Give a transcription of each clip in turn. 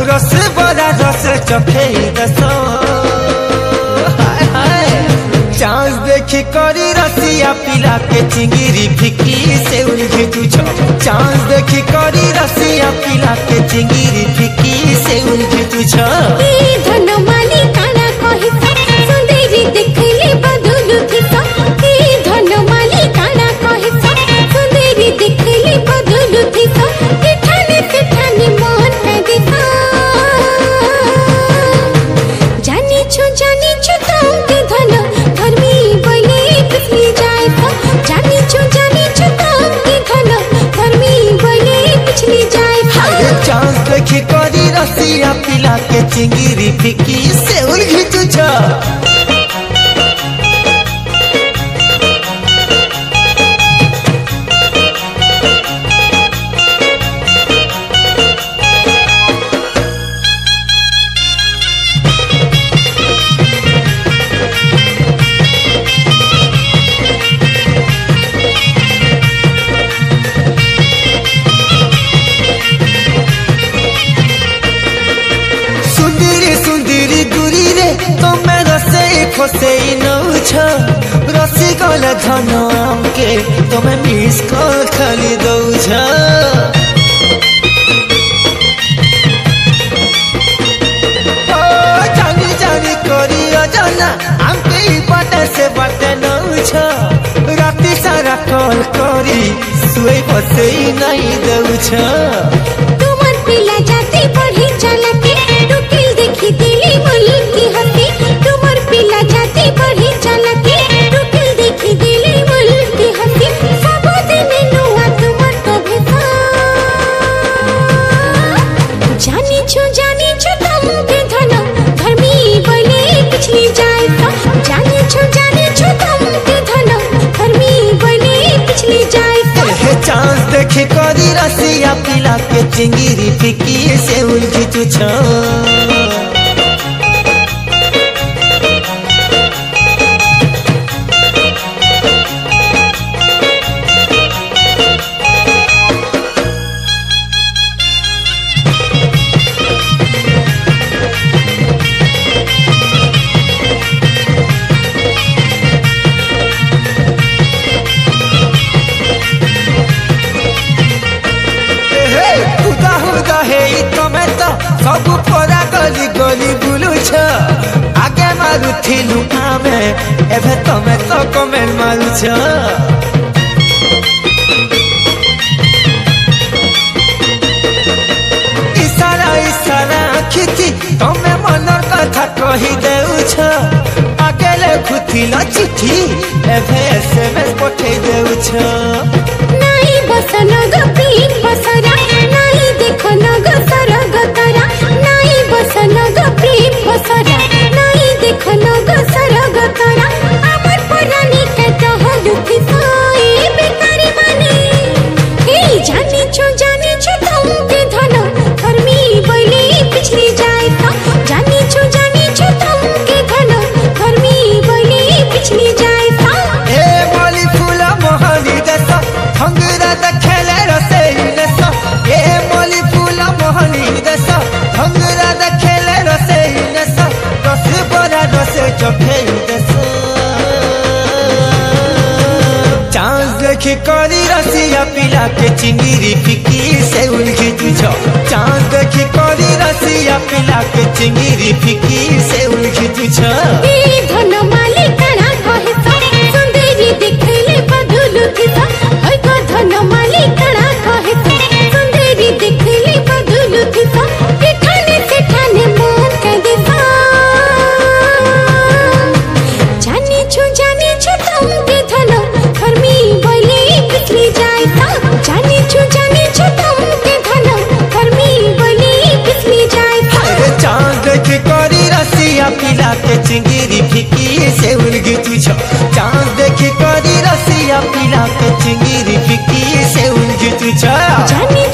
रस बड़ा रस चखे दसो चांस देखी करी रसिया पिला के चिंगिरी फिकी से उलझी तुझ चांस देखी करी रसिया पिला के चिंगिरी फिकी से उलझी तुझ धन माली काना कहि सुंदरी देखले बदलु थिसा धन माली काना कहि सुंदरी देखले बदलु थिसा ठाने से ठाने मोहन में दिसा जानी छु तुम के धन धर्मी बोले पिछली जाए जानी छु तुम के धन धर्मी बोले पिछली जाए चांस देखी करी रसिया पिला के चिंगिरी फिकी से उलझी तुझ खोसे नौछ रसी गल धन आमके तुम्हें मिस कॉल खाली दौछ जानी जानी करी अजना आमके बाटे से बाटे नौछ राती सारा कॉल करी सुई बसे नहीं दौछ तुमर पिला जाती पढ़ी चलके टुकिल देखी दिली मुल्क की हंसी तुमर पिला जाती पढ़ी चलके टुकिल देखी दिली मुल्क की हंसी सब दिन नुआ तुमर तो भेसा जानी छु तुम के धन धर्मी बोले पिछली जाए जानी छु तुम के धन धर्मी बोले पिछली जाए चांस देखे करी रसिया पिला के चिंगिरी फिकी से उलझी तुझ सब परा गली गली बुलुछ आगे मारुथिलु आमे एभे तमे तो कमेंट मारुछ इशारा इशारा खिची तमे मनर कथा कहि देउछ आगे लेखुथिल चिठी एभे एसएमएस पठै देउछ नाही बसन गपी बसरा नाही देखन गसर गतरा नाही बसन गपी बसरा नाही देखन गसर गतरा हमर पुरानी के कहलु फिसाए बेकारी माने ए जानी छु तुम के धन धर्मी बोले पिछली जाए जानी छु तुम के धन धर्मी बोले पिछली जाए ए मोली फूला मोहनी दसा हंगरा दखेले रसे दसा ए मोली फूला मोहनी दसा हंगरा दखेले रसे दसा रस बड़ा रसे चखे दसा चांस देखी करी रसिया पिला के चिंगिरी फिकी से उलझी तुझ चांस देखी करी रसिया पिला के चिंगिरी फिकी से उलझी तुझ धन माली काना कहे सुंदरी देखले बदलु थिसा धन माली काना कहे सुंदरी देखले बदलु थिसा ठाने से ठाने मोहन के दिसा जानी छु तुम के धन धर्मी बोले पिछली जाए जानी छु तुम के धन धर्मी बोले पिछली जाए चांद छो चांद देखी करी रसिया पिला के चिंगीरी फिकी से उलझी तू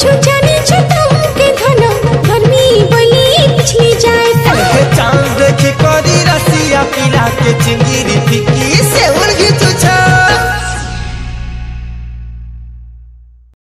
छो जाने छो तुमके धनो गर्मी बोली पिछली जाए चांद देखी करी रसिया पिला के चिंगीरी फिकी से